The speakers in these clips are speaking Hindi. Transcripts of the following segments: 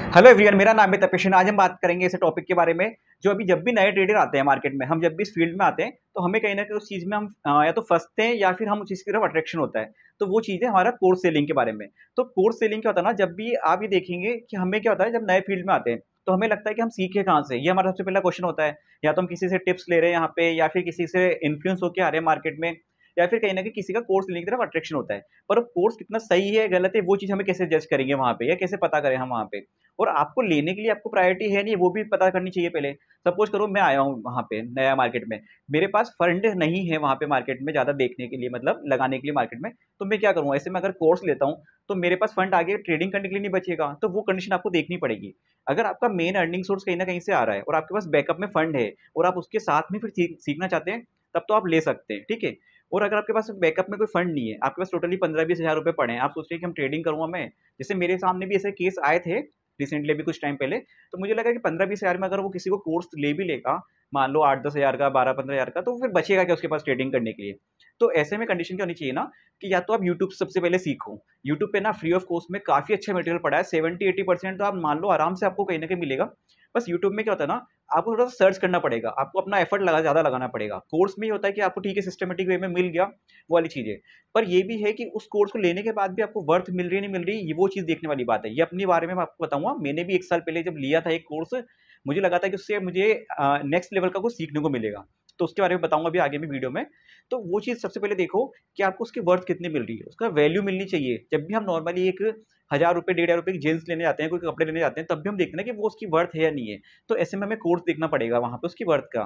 हेलो एवरीवन, मेरा नाम है तपेश। आज हम बात करेंगे ऐसे टॉपिक के बारे में जो अभी जब भी नए ट्रेडर आते हैं मार्केट में, हम जब भी इस फील्ड में आते हैं तो हमें कहीं ना कहीं उस चीज़ में हम या तो फंसते हैं या फिर हम उस चीज़ की तरफ अट्रैक्शन होता है। तो वो चीज़ है हमारा कोर्स सेलिंग के बारे में। तो कोर्स सेलिंग क्या होता है ना, जब भी आप ये देखेंगे कि हमें क्या होता है जब नए फील्ड में आते हैं तो हमें लगता है कि हम सीखे कहाँ से, ये हमारा सबसे पहला क्वेश्चन होता है। या तो हम किसी से टिप्स ले रहे हैं यहाँ पे, या फिर किसी से इन्फ्लुएंस होकर आ रहे हैं मार्केट में, या फिर कहीं ना कहीं किसी का कोर्स लेने की तरफ अट्रैक्शन होता है। पर वो कोर्स कितना सही है गलत है वो चीज़ हमें कैसे जज करेंगे वहाँ पे, या कैसे पता करें हम वहाँ पे। और आपको लेने के लिए आपको प्रायोरिटी है नहीं, वो भी पता करनी चाहिए पहले। सपोज करो मैं आया हूँ वहाँ पे नया मार्केट में, मेरे पास फंड नहीं है वहाँ पे मार्केट में ज़्यादा देखने के लिए, मतलब लगाने के लिए मार्केट में। तो मैं क्या करूँ, ऐसे में अगर कोर्स लेता हूँ तो मेरे पास फंड आगे ट्रेडिंग करने के लिए नहीं बचेगा, तो वो कंडीशन आपको देखनी पड़ेगी। अगर आपका मेन अर्निंग सोर्स कहीं ना कहीं से आ रहा है और आपके पास बैकअप में फंड है और आप उसके साथ में फिर सीखना चाहते हैं, तब तो आप ले सकते हैं, ठीक है। और अगर आपके पास बैकअप में कोई फंड नहीं है, आपके पास टोटली 15-20 हज़ार रुपए पड़े हैं, आप सोच रहे हैं कि हम ट्रेडिंग करूंगा मैं। जैसे मेरे सामने भी ऐसे केस आए थे रिसेंटली, अभी कुछ टाइम पहले। तो मुझे लगा कि 15-20 हज़ार में अगर वो किसी को कोर्स ले भी लेगा, मान लो 8-10 हज़ार का, 12-15 हज़ार का, तो फिर बचेगा क्या उसके पास ट्रेडिंग करने के लिए। तो ऐसे में कंडीशन क्या होनी चाहिए ना, कि या तो आप यूट्यूब से सबसे पहले सीखो। यूट्यूब पे ना फ्री ऑफ कॉस्ट में काफ़ी अच्छा मटेरियल पड़ा है, 70-80% तो आप मान लो आराम से आपको कहीं ना कहीं मिलेगा। बस यूट्यूब में क्या होता है ना, आपको थोड़ा सा सर्च करना पड़ेगा, आपको अपना एफर्ट ज़्यादा लगाना पड़ेगा। कोर्स में ये होता है कि आपको ठीक है सिस्टमेटिक वे में मिल गया, वो वाली चीज़ है। पर ये भी है कि उस कोर्स को लेने के बाद भी आपको वर्थ मिल रही है नहीं मिल रही, ये वो चीज़ देखने वाली बात है। ये अपने बारे में मैं आपको बताऊंगा। मैंने भी 1 साल पहले जब लिया था एक कोर्स, मुझे लगा था कि उससे मुझे नेक्स्ट लेवल का कुछ सीखने को मिलेगा। तो उसके बारे में बताऊंगा अभी आगे में वीडियो में। तो वो चीज़ सबसे पहले देखो कि आपको उसकी वर्थ कितनी मिल रही है, उसका वैल्यू मिलनी चाहिए। जब भी हम नॉर्मली एक 1000 रुपये 1500 रुपये की जीन्स लेने जाते हैं, कोई कपड़े लेने जाते हैं, तब भी हम देखते हैं ना कि वो उसकी वर्थ है या नहीं है। तो ऐसे में हमें कोर्स देखना पड़ेगा वहाँ पे उसकी वर्थ का।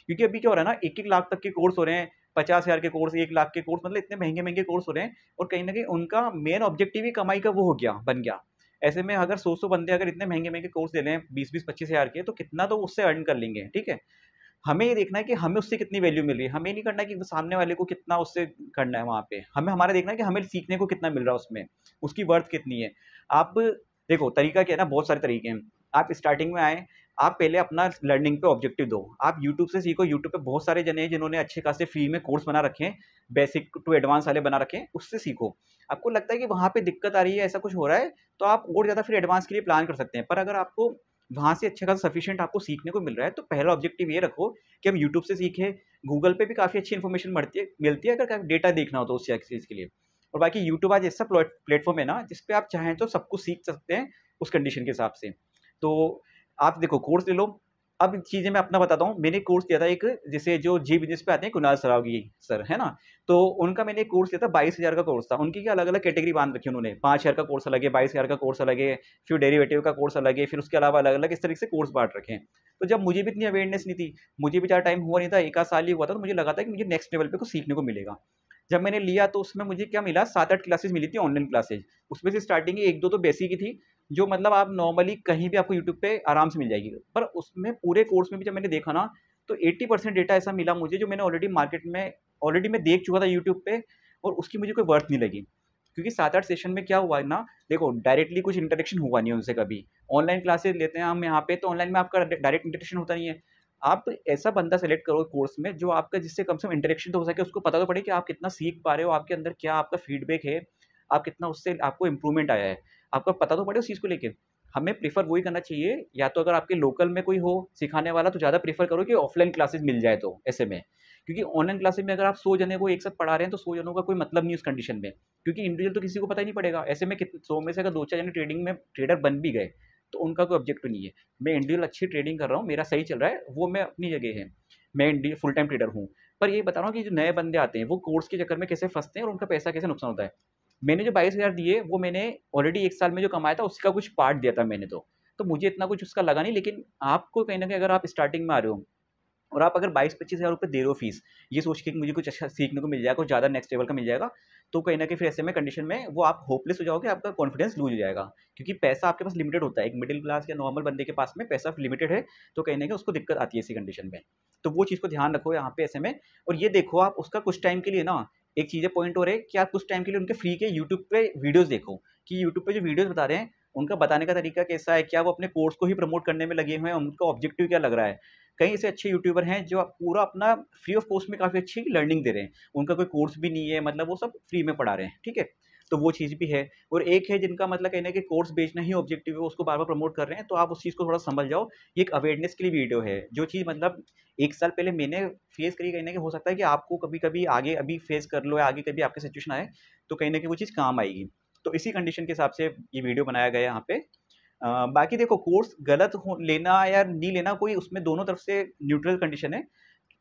क्योंकि अभी क्या हो रहा है ना, 1-1 लाख तक के कोर्स हो रहे हैं, 50,000 के कोर्स, 1 लाख के कोर्स, मतलब इतने महंगे-महंगे कोर्स हो रहे हैं। और कहीं न कहीं उनका मेन ऑब्जेक्टिव ही कमाई का वो हो गया, बन गया। ऐसे में अगर 100-100 बंदे अगर इतने महंगे-महंगे कोर्स ले रहे हैं 20-20, 25,000 के, तो कितना तो उससे अर्न कर लेंगे, ठीक है। हमें ये देखना है कि हमें उससे कितनी वैल्यू मिल रही है, हमें नहीं करना है कि सामने वाले को कितना उससे करना है वहाँ पे। हमें हमारा देखना है कि हमें सीखने को कितना मिल रहा है उसमें, उसकी वर्थ कितनी है। आप देखो तरीका क्या है ना, बहुत सारे तरीके हैं। आप स्टार्टिंग में आए, आप पहले अपना लर्निंग पे ऑब्जेक्टिव दो। आप यूट्यूब से सीखो, यूट्यूब पे बहुत सारे जने हैं जिन्होंने अच्छे खासे फ्री में कोर्स बना रखे हैं, बेसिक टू एडवांस वाले बना रखे हैं, उससे सीखो। आपको लगता है कि वहाँ पे दिक्कत आ रही है, ऐसा कुछ हो रहा है, तो आप और ज़्यादा फिर एडवांस के लिए प्लान कर सकते हैं। पर अगर आपको वहाँ से अच्छा खासा सफिशिएंट आपको सीखने को मिल रहा है, तो पहला ऑब्जेक्टिव ये रखो कि हम यूट्यूब से सीखें। गूगल पे भी काफ़ी अच्छी इन्फॉर्मेशन मिलती है अगर डेटा देखना हो तो उस चीज़ के लिए। और बाकी यूट्यूब आज ऐसा प्लेटफॉर्म है ना, जिस पे आप चाहें तो सब कुछ सीख सकते हैं उस कंडीशन के हिसाब से। तो आप देखो कोर्स ले लो। अब चीज़ें मैं अपना बताता हूँ। मैंने कोर्स लिया था एक, जैसे जो जी बिज़नेस पे आते हैं, कुणाल सरावगी सर, है ना? तो उनका मैंने एक कोर्स लिया था, 22,000 का कोर्स था। उनकी क्या अलग-अलग कैटेगरी बाँध रखी है उन्होंने, 5,000 का कोर्स अलग है, 22,000 का कोर्स अलग है, फिर डेरिवेटिव का कोर्स अलग है, फिर उसके अलावा अलग-अलग इस तरीके से कोर्स बाँट रखे हैं। तो जब मुझे भी इतनी अवेयरनेस नहीं थी, मुझे भी ज़्यादा टाइम हुआ नहीं था, 1 आध साल ही हुआ था, तो मुझे लगा था कि मुझे नेक्स्ट लेवल पे कुछ सीखने को मिलेगा। जब मैंने लिया तो उसमें मुझे क्या मिला, 7-8 क्लासेस मिली थी, ऑनलाइन क्लासेस। उसमें से स्टार्टिंग की 1-2 तो बेसिक ही थी, जो मतलब आप नॉर्मली कहीं भी आपको यूट्यूब पे आराम से मिल जाएगी। पर उसमें पूरे कोर्स में भी जब मैंने देखा ना, तो 80% डेटा ऐसा मिला मुझे जो मैंने ऑलरेडी मैं देख चुका था यूट्यूब पे, और उसकी मुझे कोई वर्थ नहीं लगी। क्योंकि 7-8 सेशन में क्या हुआ है ना, देखो डायरेक्टली कुछ इंटरेक्शन हुआ नहीं है उनसे कभी। ऑनलाइन क्लासेस लेते हैं हम यहाँ पे, तो ऑनलाइन में आपका डायरेक्ट इंटरेक्शन होता नहीं है। आप ऐसा बंदा सेलेक्ट करो कोर्स में जो आपका, जिससे कम से कम इंटरेक्शन तो हो सके, उसको पता तो पड़े कि आप कितना सीख पा रहे हो, आपके अंदर क्या आपका फीडबैक है, आप कितना उससे आपको इम्प्रूवमेंट आया है, आपको पता तो पड़े उस चीज़ को लेके। हमें प्रेफ़र वही करना चाहिए, या तो अगर आपके लोकल में कोई हो सिखाने वाला तो ज़्यादा प्रेफ़र करो कि ऑफ़लाइन क्लासेस मिल जाए तो ऐसे में। क्योंकि ऑनलाइन क्लासेस में अगर आप 100 जने को एक साथ पढ़ा रहे हैं, तो 100 जनों का कोई मतलब नहीं है उस कंडीशन में। क्योंकि इंडिविजुअल तो किसी को पता ही नहीं पड़ेगा। ऐसे में 100 में से अगर 2-4 जने ट्रेडिंग में ट्रेडर बन भी गए, तो उनका कोई ऑब्जेक्टिव नहीं है। मैं इंडिविजुअल अच्छी ट्रेडिंग कर रहा हूँ, मेरा सही चल रहा है, वो मैं अपनी जगह है। मैं फुल टाइम ट्रेडर हूँ। पर ये बता रहा हूँ कि जो नए बंदे आते हैं, वो कोर्स के चक्कर में कैसे फँसते हैं और उनका पैसा कैसे नुकसान होता है। मैंने जो 22,000 दिए, वो मैंने ऑलरेडी 1 साल में जो कमाया था, उसका कुछ पार्ट दिया था मैंने तो। तो मुझे इतना कुछ उसका लगा नहीं, लेकिन आपको कहीं न कहीं अगर आप स्टार्टिंग में आ रहे हो और आप अगर 22-25 हज़ार रुपए दे रहे हो फीस, ये सोच के कि मुझे कुछ अच्छा सीखने को मिल जाएगा, कुछ ज़्यादा नेक्स्ट लेवल का मिल जाएगा, तो कहीं न कहीं फिर ऐसे में कंडीशन में वो आप होपलेस हो जाओगे, आपका कॉन्फिडेंस लूज़ हो जाएगा। क्योंकि पैसा आपके पास लिमिटेड होता है, एक मिडल क्लास या नॉर्मल बंदे के पास में पैसा लिमिटेड है, तो कहीं न कहीं उसको दिक्कत आती है ऐसी कंडीशन में। तो वो चीज़ को ध्यान रखो यहाँ पे ऐसे में। और ये देखो आप उसका कुछ टाइम के लिए ना, एक चीज़ें पॉइंट हो रहे हैं कि आप कुछ टाइम के लिए उनके फ्री के यूट्यूब पे वीडियोज़ देखो, कि यूट्यूब पे जो वीडियोज़ बता रहे हैं, उनका बताने का तरीका कैसा है, क्या वो अपने कोर्स को ही प्रमोट करने में लगे हुए हैं, उनका ऑब्जेक्टिव क्या लग रहा है। कई ऐसे अच्छे यूट्यूबर हैं जो पूरा अपना फ्री ऑफ कॉस्ट में काफ़ी अच्छी लर्निंग दे रहे हैं। उनका कोई कोर्स भी नहीं है, मतलब वो सब फ्री में पढ़ा रहे हैं, ठीक है? तो वो चीज़ भी है। और एक है जिनका मतलब कहीं न कहीं कोर्स बेचना ही ऑब्जेक्टिव है, उसको बार-बार प्रमोट कर रहे हैं, तो आप उस चीज़ को थोड़ा समझ जाओ। ये एक अवेयरनेस के लिए वीडियो है, जो चीज़ मतलब 1 साल पहले मैंने फेस करी, कहीं न कहीं हो सकता है कि आपको कभी-कभी आगे अभी फेस कर लो या आगे कभी आपकी सिचुएशन आए, तो कहीं न कहीं वो चीज़ काम आएगी। तो इसी कंडीशन के हिसाब से ये वीडियो बनाया गया है यहाँ पे। बाकी देखो कोर्स गलत हो लेना या नहीं लेना, कोई उसमें दोनों तरफ से न्यूट्रल कंडीशन है।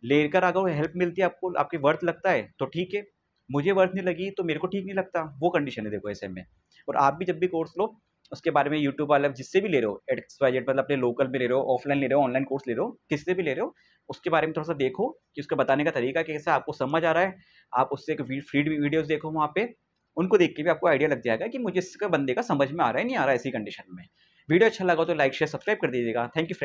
लेकर अगर हेल्प मिलती है आपको, आपके वर्थ लगता है तो ठीक है, मुझे वर्थ नहीं लगी तो मेरे को ठीक नहीं लगता, वो कंडीशन है देखो ऐसे में। और आप भी जब भी कोर्स लो, उसके बारे में यूट्यूब वाला जिससे भी ले रहे हो, एक्स-वाई-जेड मतलब अपने लोकल में ले रहे हो, ऑफलाइन ले रहे हो, ऑनलाइन कोर्स ले रहे हो, किससे भी ले रहे हो, उसके बारे में थोड़ा-सा देखो कि उसका बताने का तरीका कैसा है, आपको समझ आ रहा है। आप उससे एक फ्री वीडियोज़ देखो वहाँ पे, उनको देख के भी आपको आइडिया लग जाएगा कि मुझे इसका बंदे का समझ में आ रहा है, नहीं आ रहा है ऐसी कंडीशन में। वीडियो अच्छा लगा तो लाइक, शेयर, सब्सक्राइब कर दीजिएगा। Thank you friend.